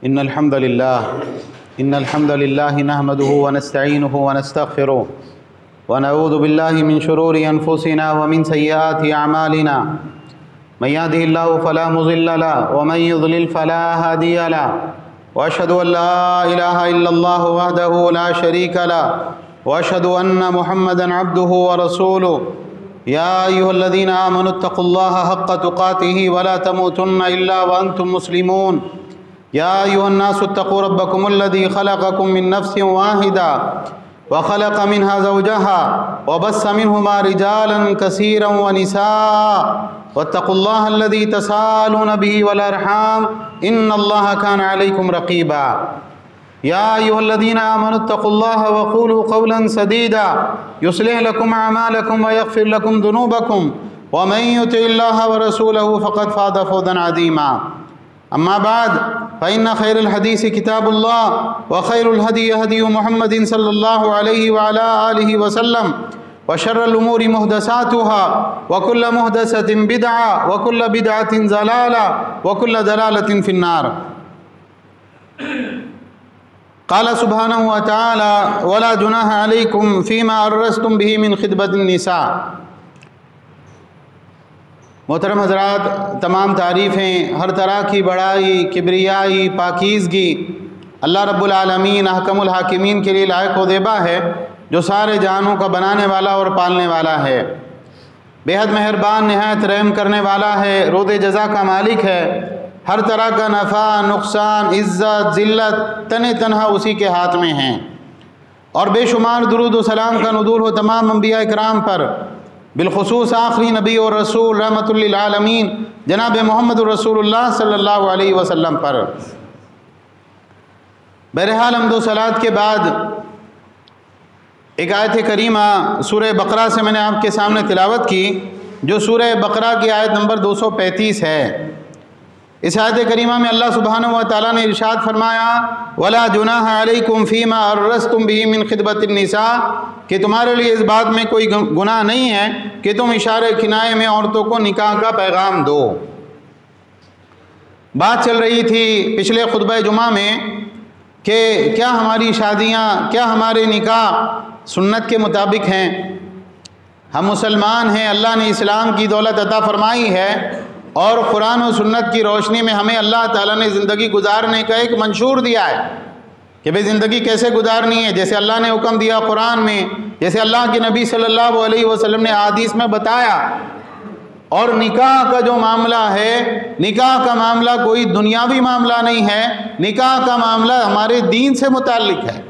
إن الحمد لله نحمده ونستعينه ونستغفره ونعوذ بالله من شرور أنفسنا ومن سيئات أعمالنا من يهده الله فلا مضل له ومن يضلل فلا هادي له وأشهد أن لا إله إلا الله وحده لا شريك له وأشهد أن محمدا عبده ورسوله يا أيها الذين آمنوا اتقوا الله حق تقاته ولا تموتن إلا وأنتم مسلمون يا أيها الناس اتقوا ربكم الذي خلقكم من نفس واحدة وخلق منها زوجها وبث منهما رجالا كثيرا ونساء واتقوا الله الذي تساءلون به والأرحام إن الله كان عليكم رقيبا يا أيها الذين آمنوا اتقوا الله وقولوا قولا سديدا يصلح لكم أعمالكم ويغفر لكم ذنوبكم ومن يطع الله ورسوله فقد فاز فوزا عظيما أما بعد فإن خير الحديث كتاب الله وخير الهدي هدي محمد صلى الله عليه وعلى آله وسلم وشر الأمور محدثاتها وكل محدثة بدعة وكل بدعة ضلالة وكل ضلالة في النار. قال سبحانه وتعالى ولا جناح عليكم فيما عرضتم به من خطبة النساء. محترم حضرات، تمام تعریفیں، ہر طرح کی بڑائی، کبریائی، پاکیزگی اللہ رب العالمین احکم الحاکمین کے لیے لائق و زیبا ہے، جو سارے جہانوں کا بنانے والا اور پالنے والا ہے، بے حد مہربان، نہایت رحم کرنے والا ہے، رود جزا کا مالک ہے، ہر طرح کا نفع، نقصان، عزت، ذلت تن تنہا اسی کے ہاتھ میں ہیں. اور بے شمار درود و سلام کا نزول ہو تمام انبیاء اکرام پر، بالخصوص آخری نبی اور رسول رحمت للعالمین جناب محمد رسول اللہ صلی اللہ علیہ وسلم پر. بہرحال حمد و صلوات کے بعد ایک آیت کریمہ سورہ بقرہ سے میں نے آپ کے سامنے تلاوت کی، جو سورہ بقرہ کی آیت نمبر 235 ہے. اس آیت کریمہ میں اللہ سبحانہ و تعالیٰ نے ارشاد فرمایا وَلَا جُنَاحَ عَلَيْكُمْ فِي مَا عَرَّضْتُمْ بِهِ مِنْ خِطْبَةِ النِّسَاءِ کہ تمہارے لیے اس بات میں کوئی گناہ نہیں ہے کہ تم اشارے کنائے میں عورتوں کو نکاح کا پیغام دو. بات چل رہی تھی پچھلے خطبہ جمعہ میں کہ کیا ہماری شادیاں، کیا ہمارے نکاح سنت کے مطابق ہیں؟ ہم مسلمان ہیں، اللہ نے اسلام کی دولت عطا فرمائی ہے، اور قرآن و سنت کی روشنی میں ہمیں اللہ تعالیٰ نے زندگی گزارنے کا ایک منشور دیا ہے کہ بھئی زندگی کیسے گزارنی ہے، جیسے اللہ نے حکم دیا قرآن میں، جیسے اللہ کے نبی صلی اللہ علیہ وسلم نے احادیث میں بتایا. اور نکاح کا جو معاملہ ہے، نکاح کا معاملہ کوئی دنیاوی معاملہ نہیں ہے، نکاح کا معاملہ ہمارے دین سے متعلق ہے.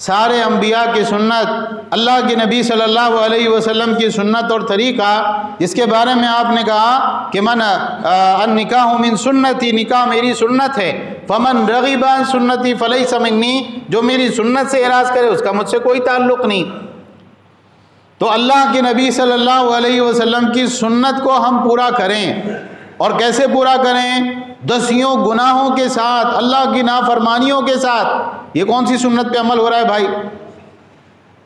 سارے انبیاء کی سنت، اللہ کے نبی صلی اللہ علیہ وسلم کی سنت اور طریقہ، جس کے بارے میں آپ نے کہا کہ النکاح من سنتی، نکاح میری سنت ہے، فمن رغب عن سنتی فلیس منی، جو میری سنت سے اعراض کرے اس کا مجھ سے کوئی تعلق نہیں. تو اللہ کے نبی صلی اللہ علیہ وسلم کی سنت کو ہم پورا کریں. اور کیسے پورا کریں؟ دسیوں گناہوں کے ساتھ، اللہ کی نافرمانیوں کے ساتھ. یہ کون سی سنت پہ عمل ہو رہا ہے بھائی؟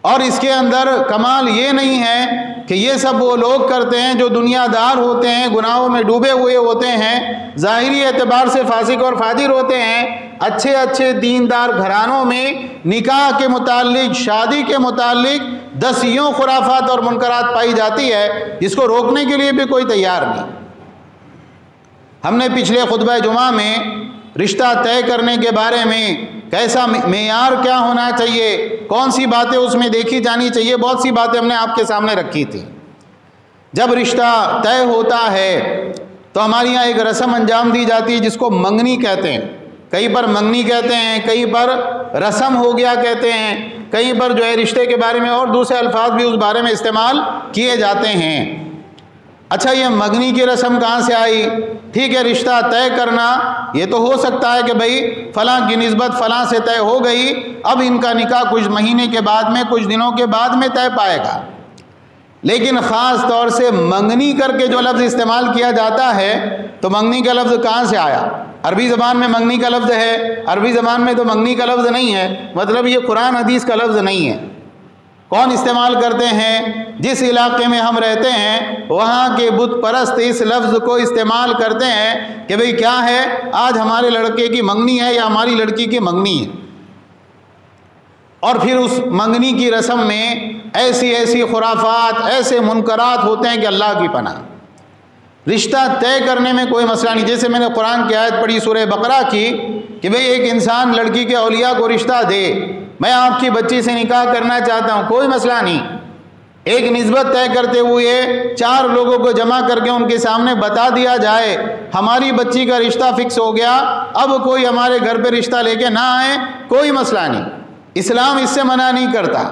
اور اس کے اندر کمال یہ نہیں ہے کہ یہ سب وہ لوگ کرتے ہیں جو دنیا دار ہوتے ہیں، گناہوں میں ڈوبے ہوئے ہوتے ہیں، ظاہری اعتبار سے فاسق اور فاجر ہوتے ہیں، اچھے اچھے دیندار گھرانوں میں نکاح کے متعلق، شادی کے متعلق دسیوں خرافات اور منکرات پائی جاتی ہے، جس کو روکنے کے لیے بھی کوئی تیار نہیں. ہم نے پچھلے خطبہ جمعہ میں رشتہ طے کرنے کے بارے میں، کیسا معیار کیا ہونا چاہیے، کون سی باتیں اس میں دیکھی جانی چاہیے، بہت سی باتیں ہم نے آپ کے سامنے رکھی تھی. جب رشتہ طے ہوتا ہے تو ہمارے یہاں ایک رسم انجام دی جاتی ہے جس کو منگنی کہتے ہیں. کہیں پر منگنی کہتے ہیں، کہیں پر رسم ہو گیا کہتے ہیں، کہیں پر جو ہے رشتے کے بارے میں اور دوسرے الفاظ بھی اس بارے میں استعمال کیے جاتے ہیں. اچھا، یہ منگنی کی رسم کہاں سے آئی؟ ٹھیک ہے، رشتہ طے کرنا یہ تو ہو سکتا ہے کہ بھئی فلاں کی نسبت فلاں سے طے ہو گئی، اب ان کا نکاح کچھ مہینے کے بعد میں، کچھ دنوں کے بعد میں طے پائے گا. لیکن خاص طور سے منگنی کر کے جو لفظ استعمال کیا جاتا ہے، تو منگنی کا لفظ کہاں سے آیا؟ عربی زبان میں منگنی کا لفظ ہے، عربی زبان میں تو منگنی کا لفظ نہیں ہے، مطلب یہ قرآن حدیث کا لفظ نہیں ہے. کون استعمال کرتے ہیں؟ جس علاقے میں ہم رہتے ہیں وہاں کے بت پرست اس لفظ کو استعمال کرتے ہیں کہ بھئی کیا ہے، آج ہمارے لڑکے کی منگنی ہے یا ہماری لڑکی کی منگنی ہے، اور پھر اس منگنی کی رسم میں ایسی خرافات، ایسے منکرات ہوتے ہیں کہ اللہ کی پناہ۔ رشتہ طے کرنے میں کوئی مسئلہ نہیں، جیسے میں نے قرآن کی آیت پڑھی سورہ بقرہ کی کہ بھئی ایک انسان لڑکی کے اولیاء کو رشتہ دے، میں آپ کی بچی سے نکاح کرنا چاہتا ہوں، کوئی مسئلہ نہیں، ایک نسبت طے کرتے ہوئے 4 لوگوں کو جمع کر کے ان کے سامنے بتا دیا جائے ہماری بچی کا رشتہ فکس ہو گیا، اب کوئی ہمارے گھر پہ رشتہ لے کے نہ آئے، کوئی مسئلہ نہیں، اسلام اس سے منع نہیں کرتا۔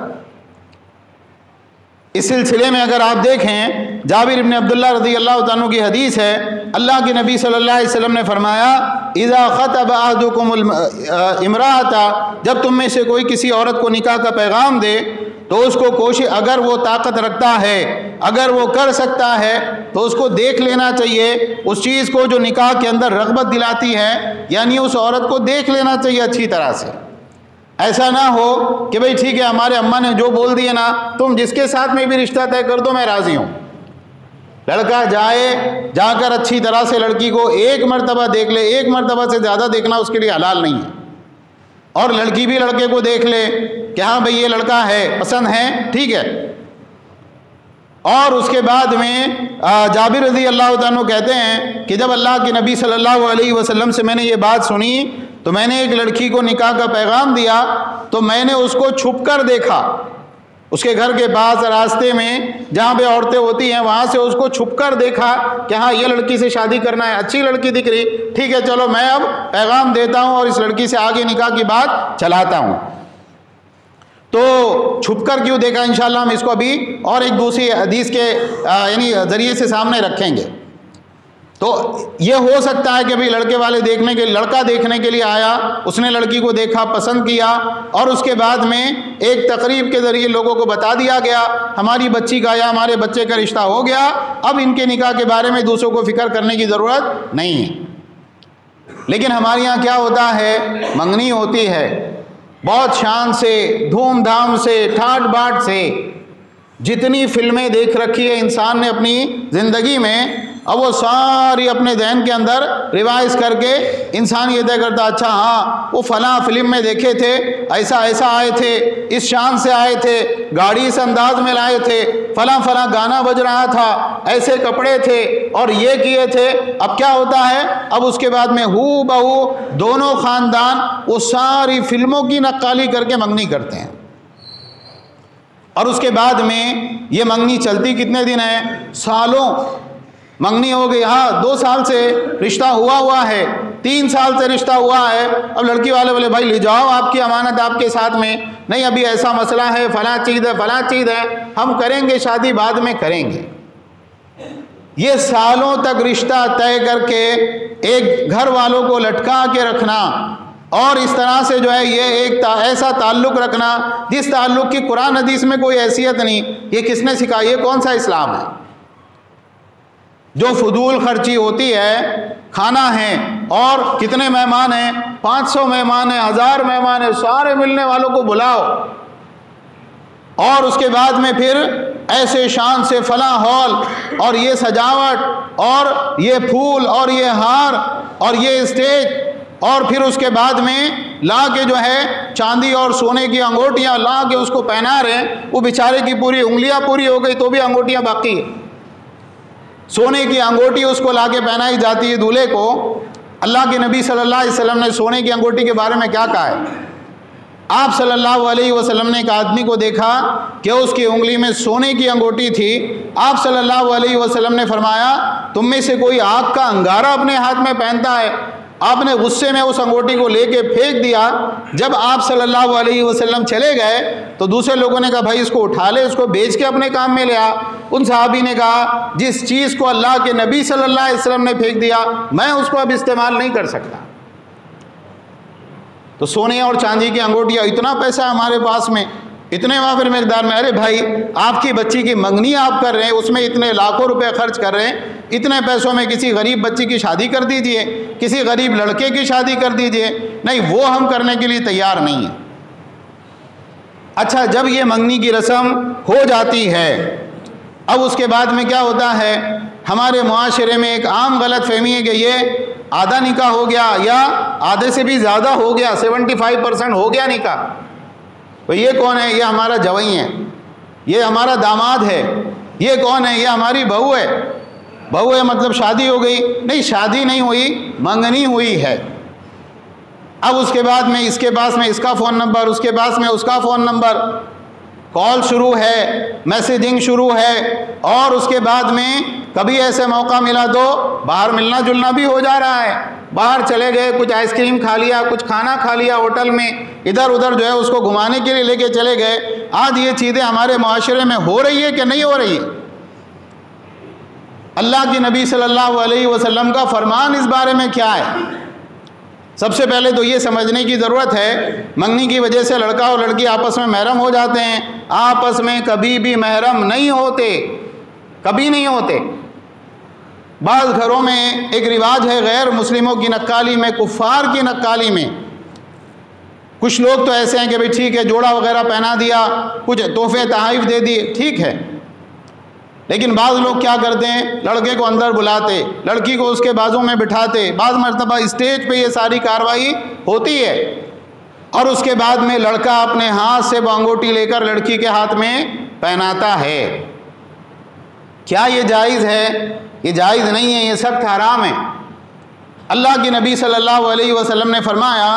اس سلسلے میں اگر آپ دیکھیں جابر بن عبداللہ رضی اللہ عنہ کی حدیث ہے، اللہ کے نبی صلی اللہ علیہ وسلم نے فرمایا اذا خطب احدکم امرأۃ، جب تم میں سے کوئی کسی عورت کو نکاح کا پیغام دے تو اس کو کوشش، اگر وہ طاقت رکھتا ہے، اگر وہ کر سکتا ہے تو اس کو دیکھ لینا چاہیے، اس چیز کو جو نکاح کے اندر رغبت دلاتی ہے، یعنی اس عورت کو دیکھ لینا چاہیے اچھی طرح سے۔ ایسا نہ ہو کہ بھئی ٹھیک ہے ہمارے اماں نے جو بول دیے نا، تم جس کے ساتھ میں بھی رشتہ طے کر دو میں راضی ہوں۔ لڑکا جا کر اچھی طرح سے لڑکی کو ایک مرتبہ دیکھ لے، ایک مرتبہ سے زیادہ دیکھنا اس کے لیے حلال نہیں ہے، اور لڑکی بھی لڑکے کو دیکھ لے کہ ہاں بھئی یہ لڑکا ہے، پسند ہے، ٹھیک ہے۔ اور اس کے بعد میں جابر رضی اللہ عنہ کہتے ہیں کہ جب اللہ کے نبی صلی اللہ علیہ وسلم سے میں نے یہ بات سنی تو میں نے ایک لڑکی کو نکاح کا پیغام دیا تو میں نے اس کو چھپ کر دیکھا، اس کے گھر کے پاس راستے میں جہاں پہ عورتیں ہوتی ہیں وہاں سے اس کو چھپ کر دیکھا کہ ہاں یہ لڑکی سے شادی کرنا ہے، اچھی لڑکی دکھ رہی، ٹھیک ہے چلو میں اب پیغام دیتا ہوں اور اس لڑکی سے آگے نکاح کی بات چلاتا ہوں۔ تو چھپ کر کیوں دیکھا، انشاءاللہ ہم اس کو ابھی اور ایک دوسری حدیث کے یعنی ذریعے سے سامنے رکھیں گے۔ تو یہ ہو سکتا ہے کہ بھئی لڑکے والے لڑکا دیکھنے کے لیے آیا، اس نے لڑکی کو دیکھا، پسند کیا، اور اس کے بعد میں ایک تقریب کے ذریعے لوگوں کو بتا دیا گیا ہماری بچی کا یا ہمارے بچے کا رشتہ ہو گیا، اب ان کے نکاح کے بارے میں دوسروں کو فکر کرنے کی ضرورت نہیں ہے۔ لیکن ہمارے یہاں کیا ہوتا ہے، منگنی ہوتی ہے، بہت شان سے، دھوم دھام سے، ٹھاٹ باٹ سے، جتنی فلمیں دیکھ رکھی ہے انسان نے اپنی زندگی میں، اب وہ ساری اپنے ذہن کے اندر ریوائز کر کے انسان یہ طے کرتا اچھا ہاں وہ فلاں فلم میں دیکھے تھے، ایسا آئے تھے، اس شان سے آئے تھے، گاڑی اس انداز میں لائے تھے، فلاں گانا بج رہا تھا، ایسے کپڑے تھے اور یہ کیے تھے۔ اب کیا ہوتا ہے، اب اس کے بعد میں ہو بہو دونوں خاندان وہ ساری فلموں کی نقالی کر کے منگنی کرتے ہیں، اور اس کے بعد میں یہ منگنی چلتی کتنے دن ہے، سالوں منگنی ہو گئی، ہاں 2 سال سے رشتہ ہوا ہے، 3 سال سے رشتہ ہوا ہے، اب لڑکی والے بولے بھائی لے جاؤ آپ کی امانت آپ کے ساتھ میں، نہیں ابھی ایسا مسئلہ ہے، فلاں چیز ہے، ہم کریں گے شادی بعد میں کریں گے۔ یہ سالوں تک رشتہ طے کر کے ایک گھر والوں کو لٹکا کے رکھنا، اور اس طرح سے جو ہے یہ ایک ایسا تعلق رکھنا جس تعلق کی قرآن حدیث میں کوئی حیثیت نہیں، یہ کس نے سکھائی، یہ کون سا اسلام ہے؟ جو فضول خرچی ہوتی ہے، کھانا ہے اور کتنے مہمان ہیں، 500 مہمان ہیں، 1000 مہمان ہیں، سارے ملنے والوں کو بلاؤ، اور اس کے بعد میں پھر ایسے شان سے فلاں ہال اور یہ سجاوٹ اور یہ پھول اور یہ ہار اور یہ اسٹیج، اور پھر اس کے بعد میں لا کے جو ہے چاندی اور سونے کی انگوٹیاں لا کے اس کو پہنا رہے ہیں، وہ بیچارے کی پوری انگلیاں پوری ہو گئی تو بھی انگوٹیاں باقی ہیں، سونے کی انگوٹی اس کو لا کے پہنائی جاتی ہے دولہے کو۔ اللہ کے نبی صلی اللہ علیہ وسلم نے سونے کی انگوٹی کے بارے میں کیا کہا ہے؟ آپ صلی اللہ علیہ وسلم نے ایک آدمی کو دیکھا کہ اس کی انگلی میں سونے کی انگوٹی تھی، آپ صلی اللہ علیہ وسلم نے فرمایا تم میں سے کوئی آگ کا انگارہ اپنے ہاتھ میں پہنتا ہے؟ آپ نے غصے میں اس انگوٹی کو لے کے پھینک دیا۔ جب آپ صلی اللہ علیہ وسلم چلے گئے تو دوسرے لوگوں نے کہا بھائی اس کو اٹھا لے، اس کو بیچ کے اپنے کام میں لے آ۔ ان صحابی نے کہا جس چیز کو اللہ کے نبی صلی اللہ علیہ وسلم نے پھینک دیا میں اس کو اب استعمال نہیں کر سکتا۔ تو سونے اور چاندی کی انگوٹیاں، اتنا پیسہ ہمارے پاس میں، اتنے وافر مقدار میں، ارے بھائی آپ کی بچی کی منگنی آپ کر رہے ہیں، اس میں اتنے لاکھوں روپے خرچ کر رہے ہیں، اتنے پیسوں میں کسی غریب بچی کی شادی کر دیجئے، کسی غریب لڑکے کی شادی کر دیجئے، نہیں وہ ہم کرنے کے لیے تیار نہیں ہیں۔ اچھا، جب یہ منگنی کی رسم ہو جاتی ہے، اب اس کے بعد میں کیا ہوتا ہے؟ ہمارے معاشرے میں ایک عام غلط فہمی ہے کہ یہ آدھا نکاح ہو گیا یا آدھے سے بھی زیادہ ہو گیا، 75% ہو گیا نکاح، تو یہ کون ہے؟ یہ ہمارا جوائی ہے، یہ ہمارا داماد ہے، یہ کون ہے؟ یہ ہماری بہو ہے۔ بہو ہے مطلب شادی ہو گئی؟ نہیں، شادی نہیں ہوئی، منگنی ہوئی ہے۔ اب اس کے بعد میں اس کے پاس میں اس کا فون نمبر، اس کے پاس میں اس کا فون نمبر، کال شروع ہے، میسیجنگ شروع ہے، اور اس کے بعد میں کبھی ایسے موقع ملا تو باہر ملنا جلنا بھی ہو جا رہا ہے۔ باہر چلے گئے، کچھ آئس کریم کھا لیا، کچھ کھانا کھا لیا ہوٹل میں، ادھر ادھر جو ہے اس کو گھمانے کے لیے لے کے چلے گئے۔ آج یہ چیزیں ہمارے معاشرے میں ہو رہی ہے کہ نہیں ہو رہی؟ اللہ کے نبی صلی اللہ علیہ وسلم کا فرمان اس بارے میں کیا ہے؟ سب سے پہلے تو یہ سمجھنے کی ضرورت ہے، منگنی کی وجہ سے لڑکا اور لڑکی آپس میں محرم ہو جاتے ہیں، آپس میں کبھی بھی محرم نہیں ہوتے، کبھی نہیں ہوتے۔ بعض گھروں میں ایک رواج ہے غیر مسلموں کی نقالی میں، کفار کی نقالی میں، کچھ لوگ تو ایسے ہیں کہ بھئی ٹھیک ہے، جوڑا وغیرہ پہنا دیا، کچھ تحفے تحائف دے دیے، ٹھیک ہے، لیکن بعض لوگ کیا کرتے ہیں؟ لڑکے کو اندر بلاتے، لڑکی کو اس کے بازو میں بٹھاتے، بعض مرتبہ اسٹیج پہ یہ ساری کارروائی ہوتی ہے، اور اس کے بعد میں لڑکا اپنے ہاتھ سے وہ انگوٹی لے کر لڑکی کے ہاتھ میں پہناتا ہے۔ کیا یہ جائز ہے؟ یہ جائز نہیں ہے، یہ سخت حرام ہے۔ اللہ کے نبی صلی اللہ علیہ وسلم نے فرمایا،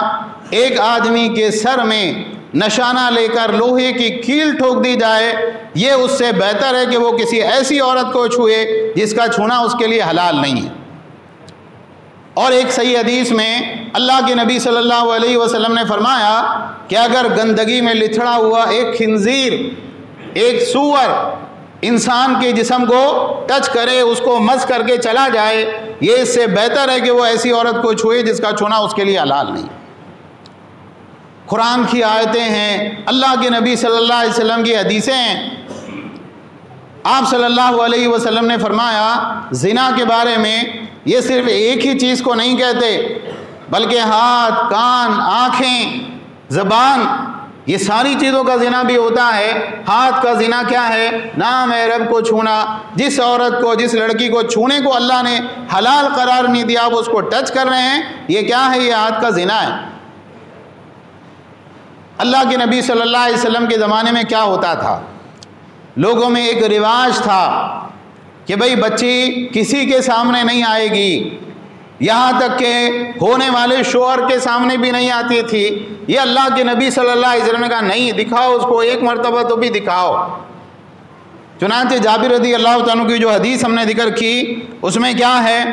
ایک آدمی کے سر میں نشانہ لے کر لوہے کی کیل ٹھوک دی جائے، یہ اس سے بہتر ہے کہ وہ کسی ایسی عورت کو چھوئے جس کا چھونا اس کے لیے حلال نہیں ہے۔ اور ایک صحیح حدیث میں اللہ کے نبی صلی اللہ علیہ وسلم نے فرمایا کہ اگر گندگی میں لتھڑا ہوا ایک خنزیر، ایک سور انسان کے جسم کو ٹچ کرے، اس کو مس کر کے چلا جائے، یہ اس سے بہتر ہے کہ وہ ایسی عورت کو چھوئے جس کا چھونا اس کے لیے حلال نہیں۔ قرآن کی آیتیں ہیں، اللہ کے نبی صلی اللہ علیہ وسلم کی حدیثیں ہیں۔ آپ صلی اللہ علیہ وسلم نے فرمایا زنا کے بارے میں، یہ صرف ایک ہی چیز کو نہیں کہتے، بلکہ ہاتھ، کان، آنکھیں، زبان، یہ ساری چیزوں کا زنا بھی ہوتا ہے۔ ہاتھ کا زنا کیا ہے؟ نامحرم کو چھونا، جس عورت کو، جس لڑکی کو چھونے کو اللہ نے حلال قرار نہیں دیا، آپ اس کو ٹچ کر رہے ہیں، یہ کیا ہے؟ یہ ہاتھ کا زنا ہے۔ اللہ کے نبی صلی اللہ علیہ وسلم کے زمانے میں کیا ہوتا تھا؟ لوگوں میں ایک رواج تھا کہ بھئی بچی کسی کے سامنے نہیں آئے گی، یہاں تک کہ ہونے والے شوہر کے سامنے بھی نہیں آتی تھی۔ یہ اللہ کے نبی صلی اللہ علیہ وسلم نے کہا نہیں، دکھاؤ اس کو، ایک مرتبہ تو بھی دکھاؤ۔ چنانچہ جابر رضی اللہ تعالیٰ کی جو حدیث ہم نے ذکر کی، اس میں کیا ہے؟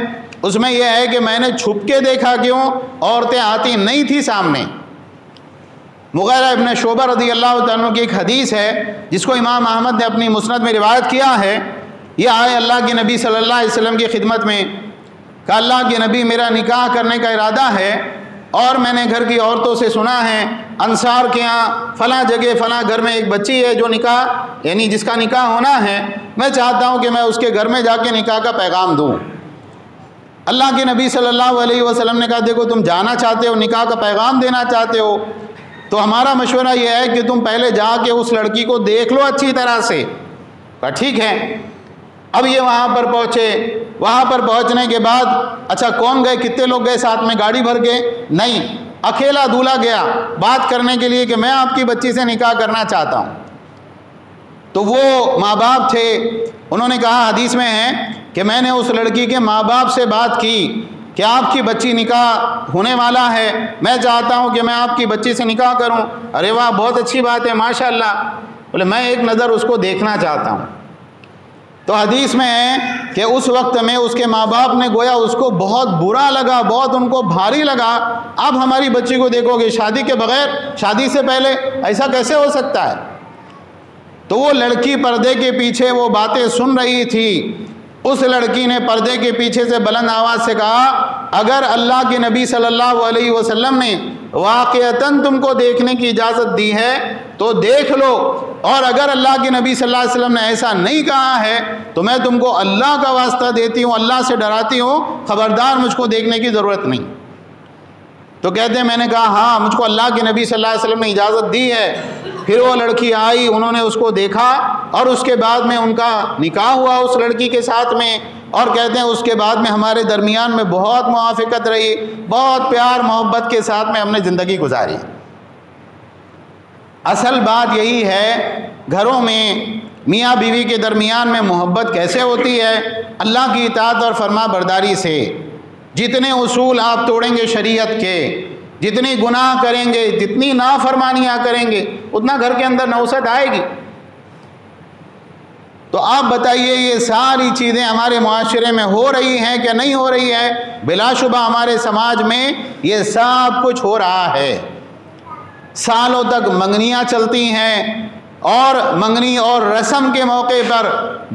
اس میں یہ ہے کہ میں نے چھپ کے دیکھا، کیوں؟ عورتیں آتی نہیں تھی سامنے۔ مغیرہ ابن شعبہ رضی اللہ تعالیٰ کی ایک حدیث ہے جس کو امام احمد نے اپنی مسند میں روایت کیا ہے۔ یہ آئے اللہ کے نبی صلی اللہ علیہ وسلم کی خدمت میں، کہ اللہ کے نبی میرا نکاح کرنے کا ارادہ ہے، اور میں نے گھر کی عورتوں سے سنا ہے انصار کے یہاں فلاں جگہ فلاں گھر میں ایک بچی ہے جو نکاح، یعنی جس کا نکاح ہونا ہے، میں چاہتا ہوں کہ میں اس کے گھر میں جا کے نکاح کا پیغام دوں۔ اللہ کے نبی صلی اللہ علیہ وسلم نے کہا دیکھو تم جانا چاہتے ہو، نکاح کا پیغام دینا چاہتے ہو، تو ہمارا مشورہ یہ ہے کہ تم پہلے جا کے اس لڑکی کو دیکھ لو اچھی طرح سے۔ کہا ٹھیک ہے۔ اب یہ وہاں پر پہنچے، وہاں پر پہنچنے کے بعد اچھا کون گئے، کتنے لوگ گئے ساتھ میں، گاڑی بھر کے؟ نہیں، اکیلا دولہا گیا بات کرنے کے لیے کہ میں آپ کی بچی سے نکاح کرنا چاہتا ہوں۔ تو وہ ماں باپ تھے، انہوں نے کہا حدیث میں ہے کہ میں نے اس لڑکی کے ماں باپ سے بات کی کہ آپ کی بچی نکاح ہونے والا ہے، میں چاہتا ہوں کہ میں آپ کی بچی سے نکاح کروں۔ ارے واہ، بہت اچھی بات ہے، ماشاءاللہ۔ بولے میں ایک نظر اس کو دیکھنا چاہتا ہوں۔ تو حدیث میں ہے کہ اس وقت میں اس کے ماں باپ نے گویا اس کو بہت برا لگا، بہت ان کو بھاری لگا، آپ ہماری بچی کو دیکھو گے شادی کے بغیر، شادی سے پہلے، ایسا کیسے ہو سکتا ہے؟ تو وہ لڑکی پردے کے پیچھے وہ باتیں سن رہی تھی۔ اس لڑکی نے پردے کے پیچھے سے بلند آواز سے کہا اگر اللہ کے نبی صلی اللہ علیہ وسلم نے واقعتاً تم کو دیکھنے کی اجازت دی ہے تو دیکھ لو، اور اگر اللہ کے نبی صلی اللہ علیہ وسلم نے ایسا نہیں کہا ہے تو میں تم کو اللہ کا واسطہ دیتی ہوں، اللہ سے ڈراتی ہوں، خبردار مجھ کو دیکھنے کی ضرورت نہیں۔ تو کہتے ہیں میں نے کہا ہاں مجھ کو اللہ کے نبی صلی اللہ علیہ وسلم نے اجازت دی ہے۔ پھر وہ لڑکی آئی، انہوں نے اس کو دیکھا اور اس کے بعد میں ان کا نکاح ہوا اس لڑکی کے ساتھ میں، اور کہتے ہیں اس کے بعد میں ہمارے درمیان میں بہت موافقت رہی، بہت پیار محبت کے ساتھ میں ہم نے زندگی گزاری۔ اصل بات یہی ہے، گھروں میں میاں بیوی کے درمیان میں محبت کیسے ہوتی ہے؟ اللہ کی اطاعت اور فرما برداری سے۔ جتنے اصول آپ توڑیں گے شریعت کے، جتنی گناہ کریں گے، جتنی نافرمانیاں کریں گے، اتنا گھر کے اندر نوست آئے گی۔ تو آپ بتائیے یہ ساری چیزیں ہمارے معاشرے میں ہو رہی ہیں کہ نہیں ہو رہی ہے؟ بلا شبہ ہمارے سماج میں یہ سب کچھ ہو رہا ہے۔ سالوں تک منگنیاں چلتی ہیں، اور منگنی اور رسم کے موقع پر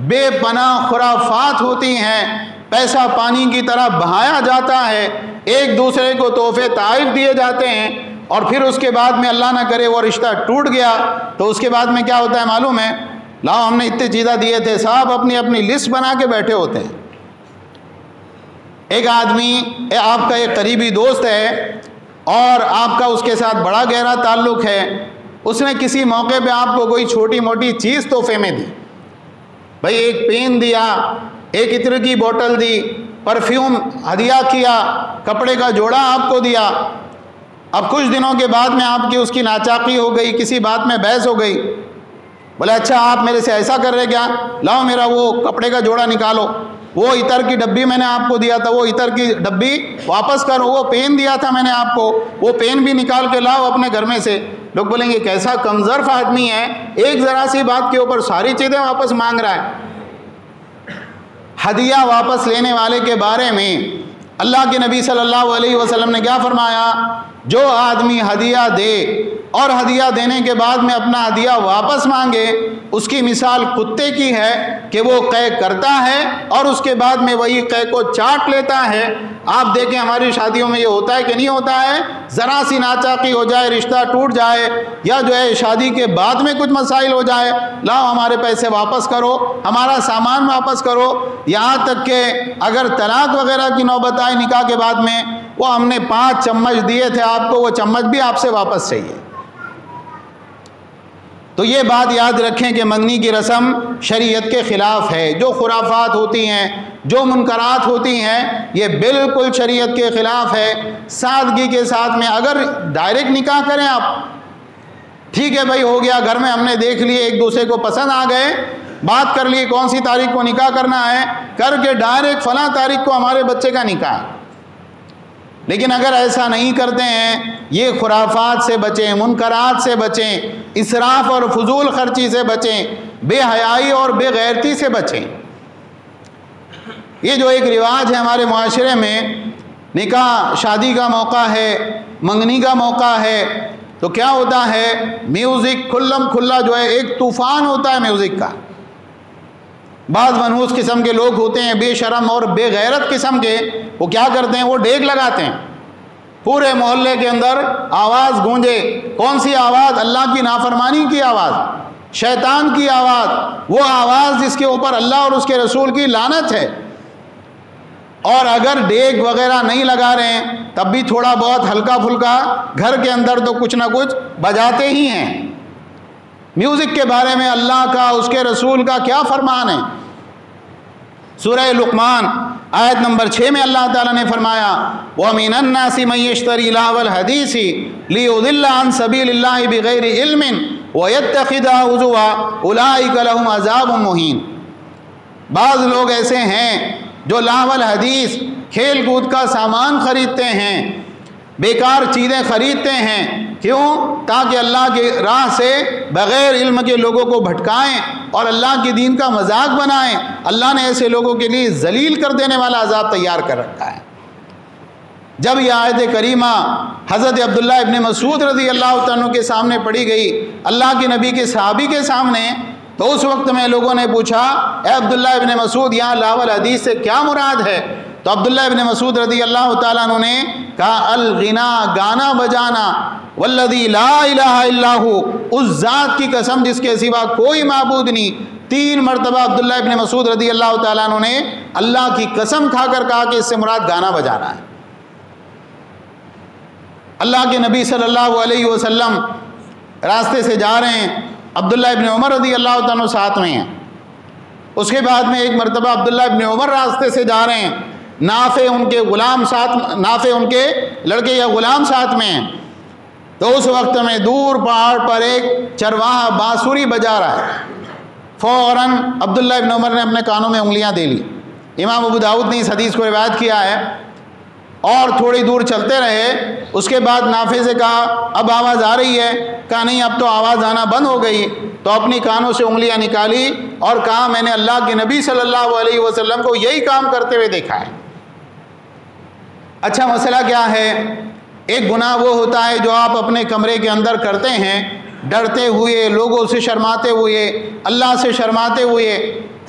بے پناہ خرافات ہوتی ہیں، پیسہ پانی کی طرح بہایا جاتا ہے، ایک دوسرے کو تحفے تحائف دیے جاتے ہیں، اور پھر اس کے بعد میں اللہ نہ کرے وہ رشتہ ٹوٹ گیا تو اس کے بعد میں کیا ہوتا ہے معلوم ہے؟ لاؤ ہم نے اتنے چیزیں دیے تھے، صاحب اپنی اپنی لسٹ بنا کے بیٹھے ہوتے ہیں۔ ایک آدمی آپ کا ایک قریبی دوست ہے اور آپ کا اس کے ساتھ بڑا گہرا تعلق ہے، اس نے کسی موقع پہ آپ کو کوئی چھوٹی موٹی چیز تحفے میں دی، بھائی ایک پین دیا، ایک عطر کی بوتل دی، پرفیوم ہدیہ کیا، کپڑے کا جوڑا آپ کو دیا۔ اب کچھ دنوں کے بعد میں آپ کی اس کی ناچاقی ہو گئی، کسی بات میں بحث ہو گئی، بولے اچھا آپ میرے سے ایسا کر رہے کیا، لاؤ میرا وہ کپڑے کا جوڑا نکالو، وہ عطر کی ڈبی میں نے آپ کو دیا تھا، وہ عطر کی ڈبی واپس کرو، وہ پین دیا تھا میں نے آپ کو، وہ پین بھی نکال کے لاؤ اپنے گھر میں سے۔ لوگ بولیں گے کیسا کمظرف آدمی ہے، ایک ذرا سی بات کے اوپر ساری چیزیں واپس مانگ رہا ہے۔ ہدیہ واپس لینے والے کے بارے میں اللہ کے نبی صلی اللہ علیہ وسلم نے کیا فرمایا؟ جو آدمی ہدیہ دے اور ہدیہ دینے کے بعد میں اپنا ہدیہ واپس مانگے، اس کی مثال کتے کی ہے کہ وہ قے کرتا ہے اور اس کے بعد میں وہی قے کو چاٹ لیتا ہے۔ آپ دیکھیں ہماری شادیوں میں یہ ہوتا ہے کہ نہیں ہوتا ہے؟ ذرا سی ناچاقی ہو جائے، رشتہ ٹوٹ جائے، یا جو ہے شادی کے بعد میں کچھ مسائل ہو جائے، لاؤ ہمارے پیسے واپس کرو، ہمارا سامان واپس کرو، یہاں تک کہ اگر طلاق وغیرہ کی نوبت آئے نکاح کے بعد میں، وہ ہم نے 5 چمچ دیے تھے آپ کو، وہ چمچ بھی آپ سے واپس چاہیے۔ تو یہ بات یاد رکھیں کہ منگنی کی رسم شریعت کے خلاف ہے۔ جو خرافات ہوتی ہیں، جو منکرات ہوتی ہیں، یہ بالکل شریعت کے خلاف ہے۔ سادگی کے ساتھ میں اگر ڈائریکٹ نکاح کریں آپ، ٹھیک ہے بھائی ہو گیا، گھر میں ہم نے دیکھ لیے، ایک دوسرے کو پسند آ گئے، بات کر لی کون سی تاریخ کو نکاح کرنا ہے، کر کے ڈائریکٹ فلاں تاریخ کو ہمارے بچے کا نکاح ہے۔ لیکن اگر ایسا نہیں کرتے ہیں، یہ خرافات سے بچیں، منکرات سے بچیں، اسراف اور فضول خرچی سے بچیں، بے حیائی اور بے غیرتی سے بچیں۔ یہ جو ایک رواج ہے ہمارے معاشرے میں، نکاح شادی کا موقع ہے، منگنی کا موقع ہے، تو کیا ہوتا ہے؟ میوزک کھلم کھلا جو ہے ایک طوفان ہوتا ہے میوزک کا۔ بعض منحوس قسم کے لوگ ہوتے ہیں، بے شرم اور بے غیرت قسم کے، وہ کیا کرتے ہیں؟ وہ ڈیگ لگاتے ہیں، پورے محلے کے اندر آواز گونجے۔ کون سی آواز؟ اللہ کی نافرمانی کی آواز، شیطان کی آواز، وہ آواز جس کے اوپر اللہ اور اس کے رسول کی لعنت ہے۔ اور اگر ڈیگ وغیرہ نہیں لگا رہے ہیں تب بھی تھوڑا بہت ہلکا پھلکا گھر کے اندر تو کچھ نہ کچھ بجاتے ہی ہیں۔ میوزک کے بارے میں اللہ کا، اس کے رسول کا کیا فرمان ہے؟ سورہ لقمان آیت نمبر 6 میں اللہ تعالیٰ نے فرمایا وَمِنَ النَّاسِ مَن يَشْتَرِي لَهْوَ الْحَدِيثِ لِيُضِلَّ عَن سَبِيلِ اللَّهِ بِغَيْرِ عِلْمٍ وَيَتَّخِذَهَا هُزُوًا أُولَٰئِكَ لَهُمْ عَذَابٌ مُّهِينٌ۔ بعض لوگ ایسے ہیں جو لہو الحدیث، کھیل کود کا سامان خریدتے ہیں، بیکار چیزیں خریدتے ہیں، کیوں؟ تاکہ اللہ کی راہ سے بغیر علم کے لوگوں کو بھٹکائیں اور اللہ کے دین کا مذاق بنائیں۔ اللہ نے ایسے لوگوں کے لیے ذلیل کر دینے والا عذاب تیار کر رکھا ہے۔ جب یہ آیت کریمہ حضرت عبداللہ ابن مسعود رضی اللہ عنہ کے سامنے پڑھی گئی، اللہ کے نبی کے صحابی کے سامنے، تو اس وقت میں لوگوں نے پوچھا اے عبداللہ ابن مسعود یہاں لہو الحدیث سے کیا مراد ہے؟ تو عبداللہ ابن مسعود رضی اللہ تعالیٰ عنہ نے کہا الغنا، گانا بجانا، والذی لا الہ الا ہو، اس ذات کی قسم جس کے سوا کوئی معبود نہیں۔ 3 مرتبہ عبداللہ ابن مسعود رضی اللہ تعالیٰ عنہ نے اللہ کی قسم کھا کر کہا کہ اس سے مراد گانا بجانا ہے۔ اللہ کے نبی صلی اللہ علیہ وسلم راستے سے جا رہے ہیں، عبداللہ ابن عمر رضی اللہ تعالیٰ عنہ ساتھ میں ہیں۔ اس کے بعد میں ایک مرتبہ عبداللہ ابن عمر راستے سے جا رہے ہیں، نافع ان کے لڑکے یا غلام ساتھ میں ہیں، تو اس وقت میں دور پہاڑ پر ایک چرواہا بانسری بجا رہا ہے۔ فوراً عبداللہ ابن عمر نے اپنے کانوں میں انگلیاں دے لی۔ امام ابو داؤد نے اس حدیث کو روایت کیا ہے، اور تھوڑی دور چلتے رہے۔ اس کے بعد نافع سے کہا اب آواز آ رہی ہے؟ کہا نہیں، اب تو آواز آنا بند ہو گئی۔ تو اپنی کانوں سے انگلیاں نکالی اور کہا میں نے اللہ کے نبی صلی اللہ علیہ وسلم کو یہی کام کرتے ہوئے دیکھا ہے۔ اچھا، مسئلہ کیا ہے؟ ایک گناہ وہ ہوتا ہے جو آپ اپنے کمرے کے اندر کرتے ہیں، ڈرتے ہوئے، لوگوں سے شرماتے ہوئے، اللہ سے شرماتے ہوئے،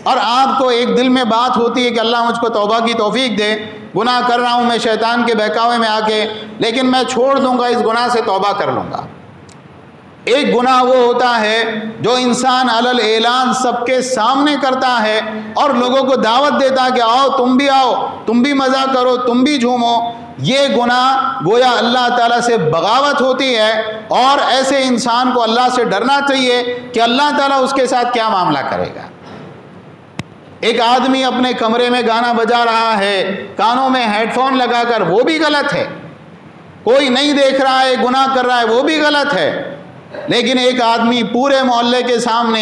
اور آپ کو ایک دل میں بات ہوتی ہے کہ اللہ مجھ کو توبہ کی توفیق دے، گناہ کر رہا ہوں میں شیطان کے بہکاوے میں آ کے، لیکن میں چھوڑ دوں گا، اس گناہ سے توبہ کر لوں گا۔ ایک گناہ وہ ہوتا ہے جو انسان علل اعلان سب کے سامنے کرتا ہے اور لوگوں کو دعوت دیتا ہے کہ آؤ، تم بھی مزہ کرو، تم بھی جھومو۔ یہ گناہ گویا اللہ تعالیٰ سے بغاوت ہوتی ہے، اور ایسے انسان کو اللہ سے ڈرنا چاہیے کہ اللہ تعالیٰ اس کے ساتھ کیا معاملہ کرے گا۔ ایک آدمی اپنے کمرے میں گانا بجا رہا ہے، کانوں میں ہیڈ فون لگا کر، وہ بھی غلط ہے۔ کوئی نہیں دیکھ رہا ہے، گناہ کر رہا ہے، وہ بھی غلط ہے۔ لیکن ایک آدمی پورے محلے کے سامنے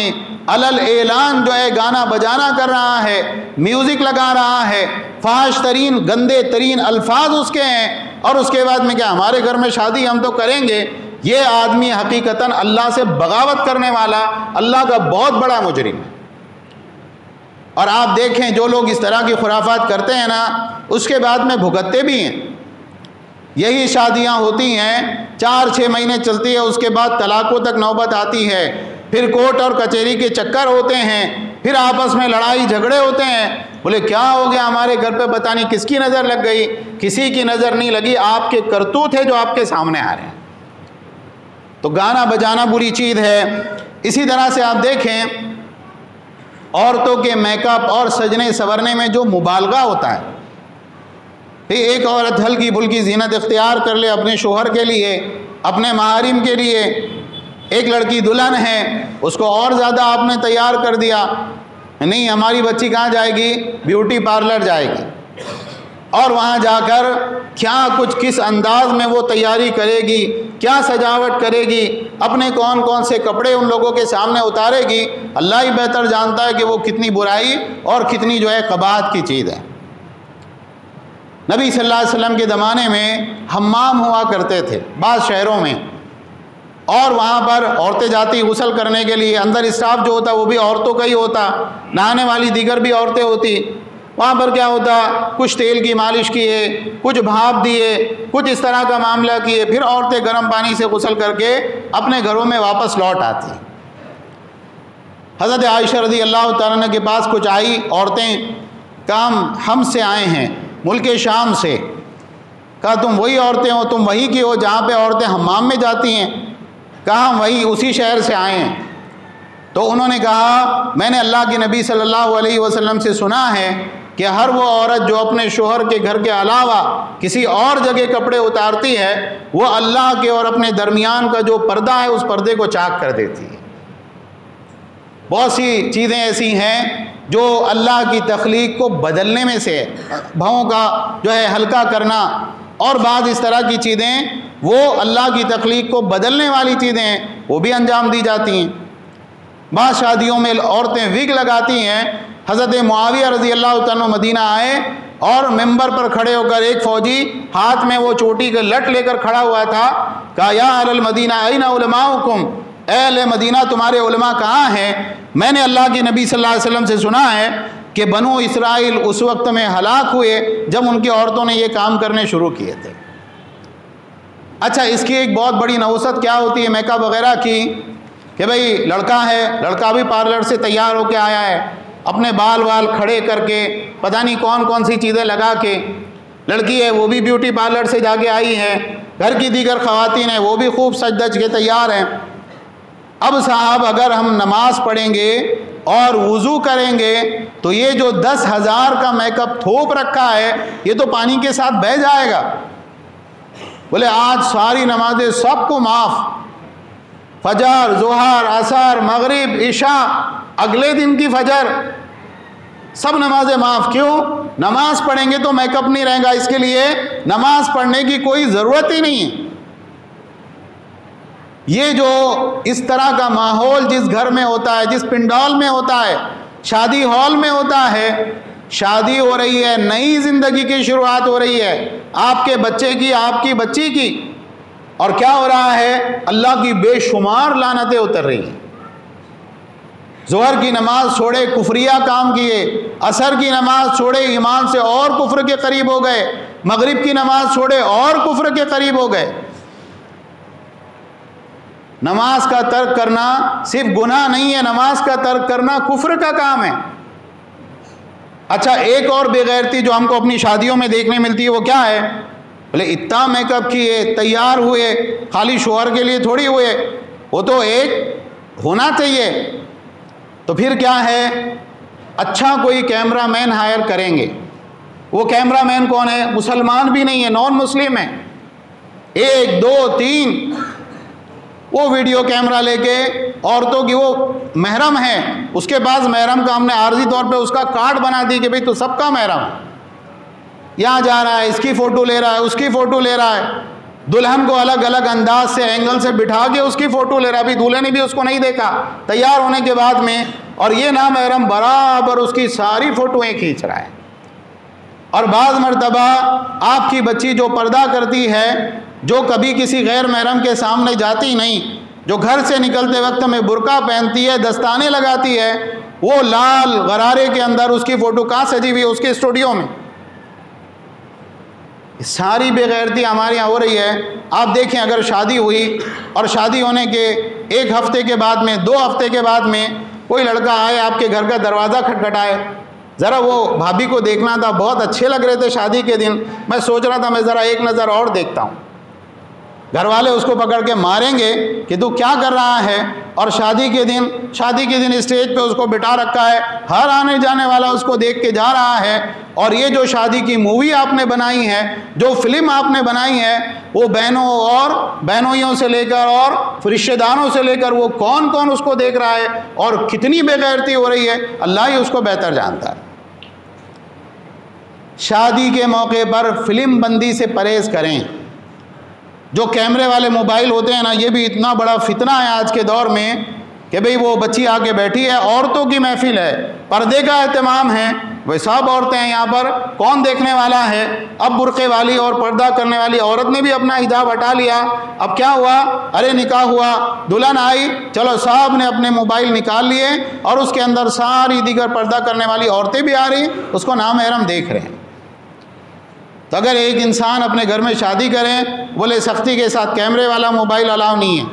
علل اعلان جو ہے گانا بجانا کر رہا ہے، میوزک لگا رہا ہے، فحش ترین گندے ترین الفاظ اس کے ہیں، اور اس کے بعد میں کیا ہمارے گھر میں شادی ہم تو کریں گے، یہ آدمی حقیقتاً اللہ سے بغاوت کرنے والا، اللہ کا بہت بڑا مجرم ہے۔ اور آپ دیکھیں جو لوگ اس طرح کی خرافات کرتے ہیں نا، اس کے بعد میں بھگتتے بھی ہیں۔ یہی شادیاں ہوتی ہیں، 4-6 مہینے چلتی ہے، اس کے بعد طلاقوں تک نوبت آتی ہے، پھر کورٹ اور کچہری کے چکر ہوتے ہیں، پھر آپس میں لڑائی جھگڑے ہوتے ہیں۔ بولے کیا ہو گیا ہمارے گھر پہ، پتہ نہیں کس کی نظر لگ گئی؟ کسی کی نظر نہیں لگی، آپ کے کرتوت ہے جو آپ کے سامنے آ رہے ہیں۔ تو گانا بجانا بری چیز ہے۔ اسی طرح سے آپ دیکھیں عورتوں کے میک اپ اور سجنے سورنے میں جو مبالغہ ہوتا ہے، ایک عورت ہلکی پھلکی زینت اختیار کر لے اپنے شوہر کے لیے، اپنے محارم کے لیے، ایک لڑکی دلہن ہے، اس کو اور زیادہ آپ نے تیار کر دیا، نہیں ہماری بچی کہاں جائے گی؟ بیوٹی پارلر جائے گی، اور وہاں جا کر کیا کچھ کس انداز میں وہ تیاری کرے گی، کیا سجاوٹ کرے گی، اپنے کون کون سے کپڑے ان لوگوں کے سامنے اتارے گی، اللہ ہی بہتر جانتا ہے کہ وہ کتنی برائی اور کتنی جو ہے قباحت کی چیز ہے۔ نبی صلی اللہ علیہ وسلم کے زمانے میں حمام ہوا کرتے تھے بعض شہروں میں، اور وہاں پر عورتیں جاتی غسل کرنے کے لیے، اندر اسٹاف جو ہوتا وہ بھی عورتوں کا ہی ہوتا، نہانے والی دیگر بھی عورتیں ہوتی۔ وہاں پر کیا ہوتا، کچھ تیل کی مالش کیے، کچھ بھاپ دیے، کچھ اس طرح کا معاملہ کیے، پھر عورتیں گرم پانی سے غسل کر کے اپنے گھروں میں واپس لوٹ آتی۔ حضرت عائشہ رضی اللہ تعالیٰ عنہ کے پاس کچھ آئی عورتیں، کام ہم سے آئے ہیں ملک شام سے۔ کہا تم وہی عورتیں ہو، تم وہی کی ہو جہاں پہ عورتیں حمام میں جاتی ہیں؟ کہا ہم وہی اسی شہر سے آئے ہیں۔ تو انہوں نے کہا میں نے اللہ کے نبی صلی اللہ علیہ وسلم سے سنا ہے کہ ہر وہ عورت جو اپنے شوہر کے گھر کے علاوہ کسی اور جگہ کپڑے اتارتی ہے، وہ اللہ کے اور اپنے درمیان کا جو پردہ ہے اس پردے کو چاک کر دیتی ہے۔ بہت سی چیزیں ایسی ہیں جو اللہ کی تخلیق کو بدلنے میں سے، بھووں کا جو ہے ہلکا کرنا اور بعض اس طرح کی چیزیں، وہ اللہ کی تخلیق کو بدلنے والی چیزیں ہیں، وہ بھی انجام دی جاتی ہیں۔ بعض شادیوں میں عورتیں وگ لگاتی ہیں۔ حضرت معاویہ رضی اللہ تعالیٰ مدینہ آئے اور ممبر پر کھڑے ہو کر ایک فوجی ہاتھ میں وہ چوٹی کے لٹ لے کر کھڑا ہوا تھا، کہا یا اہل المدینہ این علماؤکم، اے اہل مدینہ تمہارے علماء کہاں ہیں؟ میں نے اللہ کے نبی صلی اللہ علیہ وسلم سے سنا ہے کہ بنو اسرائیل اس وقت میں ہلاک ہوئے جب ان کی عورتوں نے یہ کام کرنے شروع کیے تھے۔ اچھا، اس کی ایک بہت بڑی نوست کیا ہوتی ہے میک اپ وغیرہ کی، کہ بھئی لڑکا ہے، لڑکا بھی پارلر سے تیار ہو کے آیا ہے، اپنے بال کھڑے کر کے پتہ نہیں کون کون سی چیزیں لگا کے، لڑکی ہے وہ بھی بیوٹی پارلر سے جا کے آئی ہے، گھر کی دیگر خواتین ہیں وہ بھی خوب سج دج کے تیار ہیں۔ اب صاحب اگر ہم نماز پڑھیں گے اور وضو کریں گے تو یہ جو 10,000 کا میک اپ تھوپ رکھا ہے یہ تو پانی کے ساتھ بہہ جائے گا۔ بولے آج ساری نمازیں سب کو معاف، فجر، ظہر، عصر، مغرب، عشاء، اگلے دن کی فجر، سب نمازیں معاف. کیوں؟ نماز پڑھیں گے تو میک اپ نہیں رہے گا، اس کے لیے نماز پڑھنے کی کوئی ضرورت ہی نہیں ہے. یہ جو اس طرح کا ماحول جس گھر میں ہوتا ہے، جس پنڈال میں ہوتا ہے، شادی ہال میں ہوتا ہے، شادی ہو رہی ہے، نئی زندگی کی شروعات ہو رہی ہے، آپ کے بچے کی، آپ کی بچی کی، اور کیا ہو رہا ہے؟ اللہ کی بے شمار لعنتیں اتر رہی ہیں. ظہر کی نماز چھوڑے کفریہ کام کیے، عصر کی نماز چھوڑے ایمان سے اور کفر کے قریب ہو گئے، مغرب کی نماز چھوڑے اور کفر کے قریب ہو گئے. نماز کا ترک کرنا صرف گناہ نہیں ہے، نماز کا ترک کرنا کفر کا کام ہے. اچھا، ایک اور بے غیرتی جو ہم کو اپنی شادیوں میں دیکھنے ملتی ہے وہ کیا ہے؟ بولے اتنا میک اپ کیے، تیار ہوئے، خالی شوہر کے لیے تھوڑی ہوئے، وہ تو ایک ہونا چاہیے. تو پھر کیا ہے؟ اچھا کوئی کیمرہ مین ہائر کریں گے. وہ کیمرہ مین کون ہے؟ مسلمان بھی نہیں ہے، نان مسلم ہے. 1 2 3 وہ ویڈیو کیمرہ لے کے عورتوں کی، وہ محرم ہے، اس کے پاس محرم کا ہم نے عارضی طور پہ اس کا کارڈ بنا دی کہ بھئی تو سب کا محرم، یہاں جا رہا ہے، اس کی فوٹو لے رہا ہے، اس کی فوٹو لے رہا ہے، دلہن کو الگ الگ انداز سے، اینگل سے بٹھا کے اس کی فوٹو لے رہا ہے. ابھی دولہے نے بھی اس کو نہیں دیکھا تیار ہونے کے بعد میں، اور یہ نامحرم برابر اس کی ساری فوٹویں کھینچ رہا ہے. اور بعض مرتبہ آپ کی بچی جو پردہ کرتی ہے، جو کبھی کسی غیر محرم کے سامنے جاتی نہیں، جو گھر سے نکلتے وقت میں برقع پہنتی ہے، دستانے لگاتی ہے، وہ لال غرارے کے اندر اس کی فوٹو کہاں سجی ہوئی ہے؟ اس کے اسٹوڈیو میں. ساری بے غیرتی ہمارے یہاں ہو رہی ہے. آپ دیکھیں، اگر شادی ہوئی اور شادی ہونے کے 1 ہفتے کے بعد میں، 2 ہفتے کے بعد میں کوئی لڑکا آئے، آپ کے گھر کا دروازہ کھٹکھٹائے، ذرا وہ بھابھی کو دیکھنا تھا، بہت اچھے لگ رہے تھے شادی کے دن، میں سوچ رہا تھا میں ذرا ایک نظر اور دیکھتا ہوں. گھر والے اس کو پکڑ کے ماریں گے کہ تو کیا کر رہا ہے. اور شادی کے دن اسٹیج پہ اس کو بٹھا رکھا ہے، ہر آنے جانے والا اس کو دیکھ کے جا رہا ہے. اور یہ جو شادی کی مووی آپ نے بنائی ہے، جو فلم آپ نے بنائی ہے، وہ بہنوں اور بہنوئیوں سے لے کر اور رشتہ داروں سے لے کر وہ کون کون اس کو دیکھ رہا ہے، اور کتنی بے غیرتی ہو رہی ہے، اللہ ہی اس کو بہتر جانتا ہے. شادی کے موقع پر فلم بندی سے پرہیز کریں. جو کیمرے والے موبائل ہوتے ہیں نا، یہ بھی اتنا بڑا فتنہ ہے آج کے دور میں کہ بھئی وہ بچی آ کے بیٹھی ہے، عورتوں کی محفل ہے، پردے کا اہتمام ہے، وہ سب عورتیں ہیں یہاں پر، کون دیکھنے والا ہے؟ اب برقعے والی اور پردہ کرنے والی عورت نے بھی اپنا حجاب ہٹا لیا. اب کیا ہوا؟ ارے نکاح ہوا، دلہن آئی، چلو صاحب نے اپنے موبائل نکال لیے، اور اس کے اندر ساری دیگر پردہ کرنے والی عورتیں بھی آ رہی، اس کو نامحرم دیکھ رہے ہیں. تو اگر ایک انسان اپنے گھر میں شادی کریں، بولے سختی کے ساتھ کیمرے والا موبائل الاؤ نہیں ہے،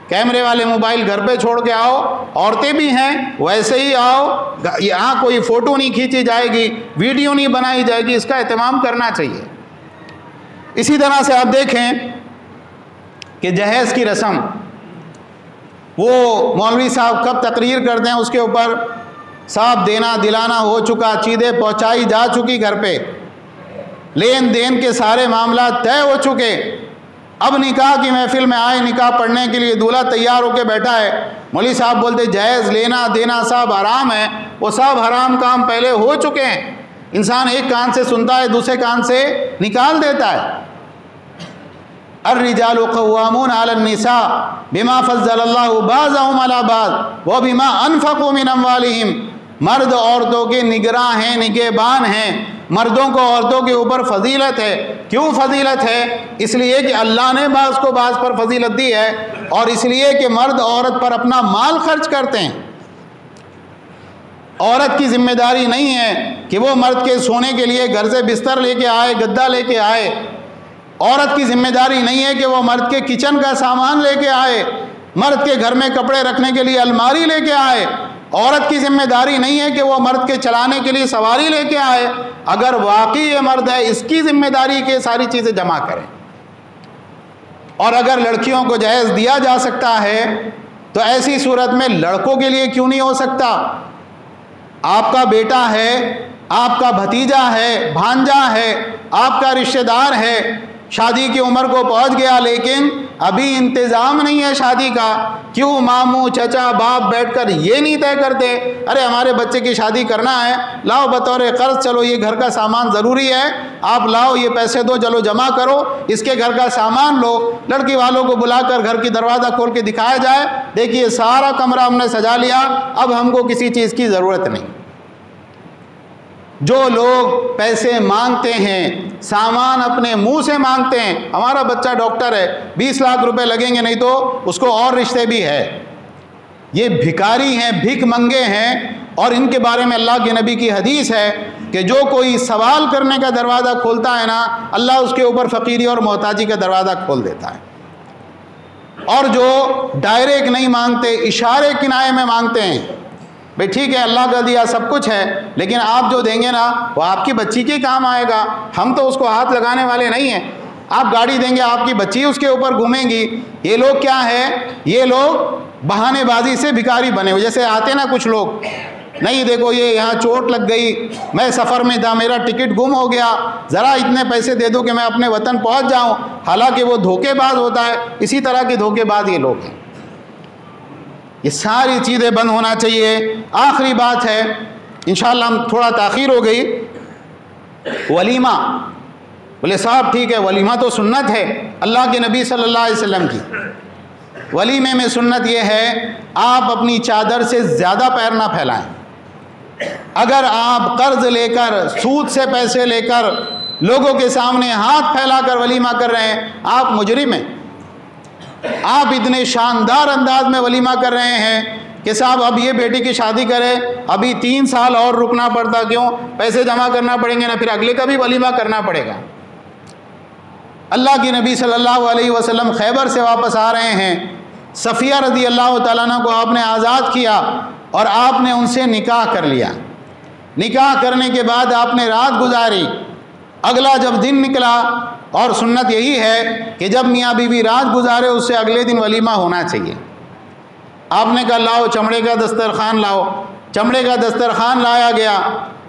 کیمرے والے موبائل گھر پہ چھوڑ کے آؤ، عورتیں بھی ہیں ویسے ہی آؤ، یہاں کوئی فوٹو نہیں کھینچی جائے گی، ویڈیو نہیں بنائی جائے گی، اس کا اہتمام کرنا چاہیے. اسی طرح سے آپ دیکھیں کہ جہیز کی رسم، وہ مولوی صاحب کب تقریر کرتے ہیں، اس کے اوپر صاحب دینا دلانا ہو چکا، چیزیں پہنچائی جا چکی گھر پہ، لین دین کے سارے معاملات طے ہو چکے. اب نکاح کی محفل میں آئے، نکاح پڑھنے کے لیے دولہا تیار ہو کے بیٹھا ہے، مولوی صاحب بولتے جہیز لینا دینا سب حرام ہے. وہ سب حرام کام پہلے ہو چکے ہیں. انسان ایک کان سے سنتا ہے، دوسرے کان سے نکال دیتا ہے. الرجال قوامون علی النساء بما فضل اللہ بعضهم علی بعض وبما انفقوا من اموالهم. مرد عورتوں کے نگراں ہیں، نگہبان ہیں. مردوں کو عورتوں کے اوپر فضیلت ہے. کیوں فضیلت ہے؟ اس لیے کہ اللہ نے بعض کو بعض پر فضیلت دی ہے، اور اس لیے کہ مرد عورت پر اپنا مال خرچ کرتے ہیں. عورت کی ذمہ داری نہیں ہے کہ وہ مرد کے سونے کے لیے گھر سے بستر لے کے آئے، گدا لے کے آئے. عورت کی ذمہ داری نہیں ہے کہ وہ مرد کے کچن کا سامان لے کے آئے، مرد کے گھر میں کپڑے رکھنے کے لیے الماری لے کے آئے. عورت کی ذمہ داری نہیں ہے کہ وہ مرد کے چلانے کے لیے سواری لے کے آئے. اگر واقعی یہ مرد ہے، اس کی ذمہ داری کہ ساری چیزیں جمع کریں. اور اگر لڑکیوں کو جہیز دیا جا سکتا ہے تو ایسی صورت میں لڑکوں کے لیے کیوں نہیں ہو سکتا؟ آپ کا بیٹا ہے، آپ کا بھتیجا ہے، بھانجا ہے، آپ کا رشتہ دار ہے، شادی کی عمر کو پہنچ گیا لیکن ابھی انتظام نہیں ہے شادی کا، کیوں ماموں چچا باپ بیٹھ کر یہ نہیں طے کرتے ارے ہمارے بچے کی شادی کرنا ہے، لاؤ بطور قرض چلو یہ گھر کا سامان ضروری ہے، آپ لاؤ یہ پیسے دو چلو جمع کرو، اس کے گھر کا سامان لو، لڑکی والوں کو بلا کر گھر کی دروازہ کھول کے دکھایا جائے دیکھیے سارا کمرہ ہم نے سجا لیا، اب ہم کو کسی چیز کی ضرورت نہیں۔ جو لوگ پیسے مانگتے ہیں، سامان اپنے منہ سے مانگتے ہیں، ہمارا بچہ ڈاکٹر ہے 20 لاکھ روپے لگیں گے نہیں تو اس کو اور رشتے بھی ہے، یہ بھکاری ہیں، بھیک منگے ہیں، اور ان کے بارے میں اللہ کے نبی کی حدیث ہے کہ جو کوئی سوال کرنے کا دروازہ کھولتا ہے نا اللہ اس کے اوپر فقیری اور محتاجی کا دروازہ کھول دیتا ہے، اور جو ڈائریکٹ نہیں مانگتے اشارے کنائے میں مانگتے ہیں، بھئی ٹھیک ہے اللہ کا دیا سب کچھ ہے لیکن آپ جو دیں گے نا وہ آپ کی بچی کے کام آئے گا، ہم تو اس کو ہاتھ لگانے والے نہیں ہیں، آپ گاڑی دیں گے آپ کی بچی اس کے اوپر گھومیں گی۔ یہ لوگ کیا ہے، یہ لوگ بہانے بازی سے بھکاری بنے ہوئے، جیسے آتے نا کچھ لوگ، نہیں دیکھو یہ یہاں چوٹ لگ گئی، میں سفر میں تھا میرا ٹکٹ گم ہو گیا، ذرا اتنے پیسے دے دو کہ میں اپنے وطن پہنچ جاؤں، حالانکہ وہ دھوکے باز ہوتا ہے، اسی طرح کے دھوکے باز یہ لوگ ہیں۔ یہ ساری چیزیں بند ہونا چاہیے۔ آخری بات ہے، انشاءاللہ ہم تھوڑا تاخیر ہو گئی، ولیمہ، بولے صاحب ٹھیک ہے ولیمہ تو سنت ہے اللہ کے نبی صلی اللہ علیہ وسلم کی، ولیمے میں سنت یہ ہے آپ اپنی چادر سے زیادہ پیر نہ پھیلائیں، اگر آپ قرض لے کر سود سے پیسے لے کر لوگوں کے سامنے ہاتھ پھیلا کر ولیمہ کر رہے ہیں آپ مجرم ہیں، آپ اتنے شاندار انداز میں ولیمہ کر رہے ہیں کہ صاحب اب یہ بیٹی کی شادی کرے ابھی 3 سال اور رکنا پڑتا، کیوں؟ پیسے جمع کرنا پڑیں گے نا، پھر اگلے کا بھی ولیمہ کرنا پڑے گا۔ اللہ کی نبی صلی اللہ علیہ وسلم خیبر سے واپس آ رہے ہیں، صفیہ رضی اللہ تعالیٰ عنہ کو آپ نے آزاد کیا اور آپ نے ان سے نکاح کر لیا، نکاح کرنے کے بعد آپ نے رات گزاری، اگلا جب دن نکلا، اور سنت یہی ہے کہ جب میاں بیوی رات گزارے اس سے اگلے دن ولیمہ ہونا چاہیے۔ آپ نے کہا لاؤ چمڑے کا دسترخوان لاؤ، چمڑے کا دسترخوان لایا گیا،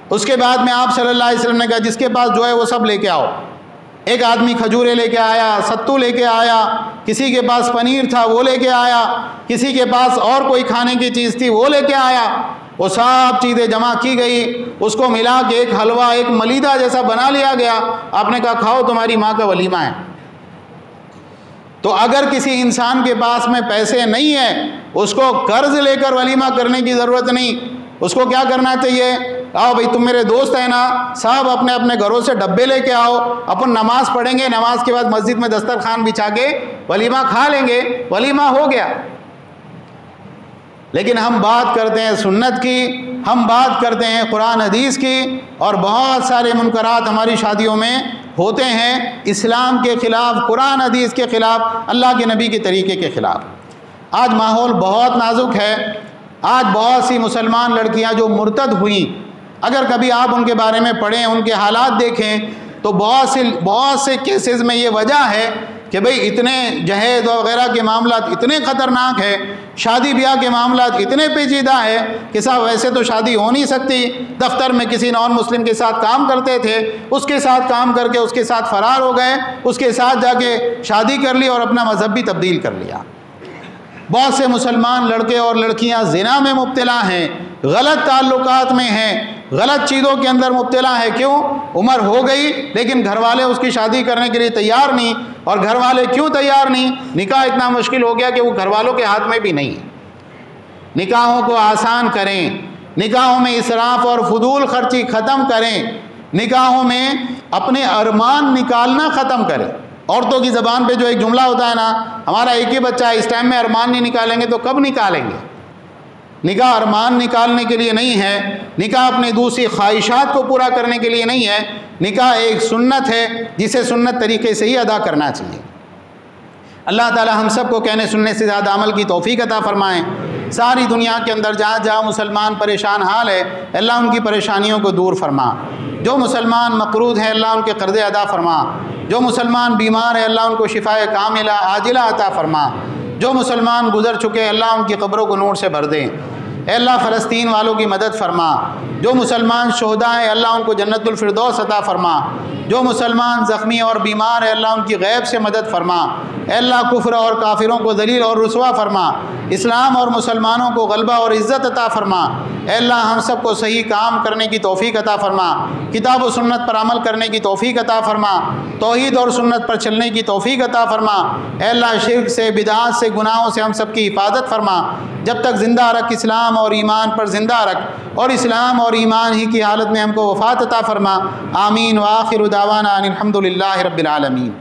اس کے بعد میں آپ صلی اللہ علیہ وسلم نے کہا جس کے پاس جو ہے وہ سب لے کے آؤ، ایک آدمی کھجورے لے کے آیا، ستو لے کے آیا، کسی کے پاس پنیر تھا وہ لے کے آیا، کسی کے پاس اور کوئی کھانے کی چیز تھی وہ لے کے آیا، وہ سب چیزیں جمع کی گئی، اس کو ملا کے ایک حلوہ ایک ملیدہ جیسا بنا لیا گیا، آپ نے کہا کھاؤ تمہاری ماں کا ولیمہ ہے۔ تو اگر کسی انسان کے پاس میں پیسے نہیں ہیں اس کو قرض لے کر ولیمہ کرنے کی ضرورت نہیں، اس کو کیا کرنا چاہیے، آؤ بھائی تم میرے دوست ہیں نا، صاحب اپنے اپنے گھروں سے ڈبے لے کے آؤ، اپن نماز پڑھیں گے، نماز کے بعد مسجد میں دسترخوان بچھا کے ولیمہ کھا لیں گے، ولیمہ ہو گیا۔ لیکن ہم بات کرتے ہیں سنت کی، ہم بات کرتے ہیں قرآن حدیث کی، اور بہت سارے منکرات ہماری شادیوں میں ہوتے ہیں اسلام کے خلاف، قرآن حدیث کے خلاف، اللہ کے نبی کے طریقے کے خلاف۔ آج ماحول بہت نازک ہے، آج بہت سی مسلمان لڑکیاں جو مرتد ہوئیں، اگر کبھی آپ ان کے بارے میں پڑھیں، ان کے حالات دیکھیں تو بہت سے کیسز میں یہ وجہ ہے کہ بھئی اتنے جہیز وغیرہ کے معاملات اتنے خطرناک ہیں، شادی بیاہ کے معاملات اتنے پیچیدہ ہیں کہ صاحب ویسے تو شادی ہو نہیں سکتی، دفتر میں کسی نان مسلم کے ساتھ کام کرتے تھے، اس کے ساتھ کام کر کے اس کے ساتھ فرار ہو گئے، اس کے ساتھ جا کے شادی کر لی اور اپنا مذہب بھی تبدیل کر لیا۔ بہت سے مسلمان لڑکے اور لڑکیاں زنا میں مبتلا ہیں، غلط تعلقات میں ہیں، غلط چیزوں کے اندر مبتلا ہے، کیوں؟ عمر ہو گئی لیکن گھر والے اس کی شادی کرنے کے لیے تیار نہیں، اور گھر والے کیوں تیار نہیں؟ نکاح اتنا مشکل ہو گیا کہ وہ گھر والوں کے ہاتھ میں بھی نہیں ہے۔ نکاحوں کو آسان کریں، نکاحوں میں اسراف اور فضول خرچی ختم کریں، نکاحوں میں اپنے ارمان نکالنا ختم کریں۔ عورتوں کی زبان پہ جو ایک جملہ ہوتا ہے نا، ہمارا ایک ہی بچہ ہے، اس ٹائم میں ارمان نہیں نکالیں گے تو کب نکالیں گے؟ نکاح ارمان نکالنے کے لیے نہیں ہے، نکاح اپنی دوسری خواہشات کو پورا کرنے کے لیے نہیں ہے، نکاح ایک سنت ہے جسے سنت طریقے سے ہی ادا کرنا چاہیے۔ اللہ تعالی ہم سب کو کہنے سننے سے زیادہ عمل کی توفیق عطا فرمائیں۔ ساری دنیا کے اندر جہاں جہاں مسلمان پریشان حال ہے اللہ ان کی پریشانیوں کو دور فرما، جو مسلمان مقروض ہیں اللہ ان کے قرضے ادا فرما، جو مسلمان بیمار ہیں اللہ ان کو شفائے کاملہ عاجلہ عطا فرما، جو مسلمان گزر چکے اللہ ان کی قبروں کو نور سے بھر دیں۔ اے اللہ فلسطین والوں کی مدد فرما، جو مسلمان شہداء ہیں اللہ ان کو جنت الفردوس عطا فرما، جو مسلمان زخمی اور بیمار ہیں اللہ ان کی غیب سے مدد فرما، اے اللہ کفر اور کافروں کو ذلیل اور رسوا فرما، اسلام اور مسلمانوں کو غلبہ اور عزت عطا فرما، اے اللہ ہم سب کو صحیح کام کرنے کی توفیق عطا فرما، کتاب و سنت پر عمل کرنے کی توفیق عطا فرما، توحید اور سنت پر چلنے کی توفیق عطا فرما، اے اللہ شرک سے، بدعات سے، گناہوں سے ہم سب کی حفاظت فرما، جب تک زندہ رکھ اسلام اور ایمان پر زندہ رکھ، اور اسلام اور ایمان ہی کی حالت میں ہم کو وفات عطا فرما، آمین وآخر دعوانا ان الحمد للہ رب العالمین۔